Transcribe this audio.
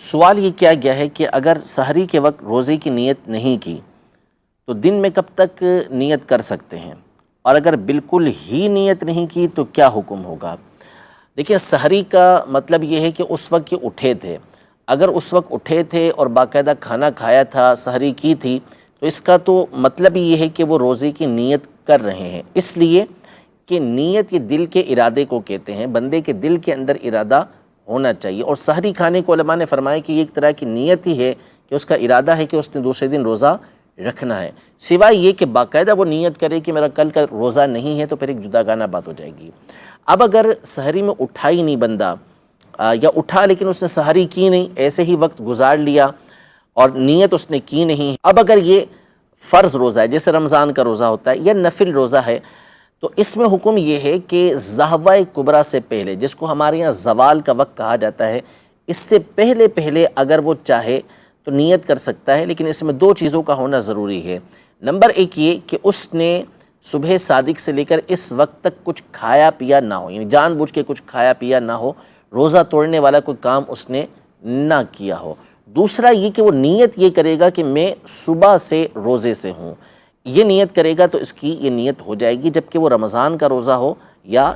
سوال یہ کیا گیا ہے کہ اگر سحری کے وقت روزے کی نیت نہیں کی تو دن میں کب تک نیت کر سکتے ہیں، اور اگر بالکل ہی نیت نہیں کی تو کیا حکم ہوگا؟ دیکھیں، سحری کا مطلب یہ ہے کہ اس وقت یہ اٹھے تھے، اگر اس وقت اٹھے تھے اور باقاعدہ کھانا کھایا تھا، سحری کی تھی، تو اس کا تو مطلب یہ ہے کہ وہ روزے کی نیت کر رہے ہیں، اس لیے کہ نیت یہ دل کے ارادے کو کہتے ہیں، بندے کے دل کے اندر ارادہ ہونا چاہیے، اور سحری کھانے کو علماء نے فرمایا کہ یہ ایک طرح کی نیت ہی ہے کہ اس کا ارادہ ہے کہ اس نے دوسرے دن روزہ رکھنا ہے، سوائے یہ کہ باقاعدہ وہ نیت کرے کہ میرا کل کا روزہ نہیں ہے، تو پھر ایک جداگانہ بات ہو جائے گی۔ اب اگر سحری میں اٹھا ہی نہیں بندہ، یا اٹھا لیکن اس نے سحری کی نہیں، ایسے ہی وقت گزار لیا اور نیت اس نے کی نہیں، اب اگر یہ فرض روزہ ہے جیسے رمضان کا روزہ ہوتا ہے یا نفل روزہ ہے، تو اس میں حکم یہ ہے کہ ضحوہ کبریٰ سے پہلے، جس کو ہمارے یہاں زوال کا وقت کہا جاتا ہے، اس سے پہلے اگر وہ چاہے تو نیت کر سکتا ہے، لیکن اس میں دو چیزوں کا ہونا ضروری ہے۔ نمبر ایک یہ کہ اس نے صبح صادق سے لے کر اس وقت تک کچھ کھایا پیا نہ ہو، یعنی جان بوجھ کے کچھ کھایا پیا نہ ہو، روزہ توڑنے والا کوئی کام اس نے نہ کیا ہو۔ دوسرا یہ کہ وہ نیت یہ کرے گا کہ میں صبح سے روزے سے ہوں، یہ نیت کرے گا تو اس کی یہ نیت ہو جائے گی، جبکہ وہ رمضان کا روزہ ہو یا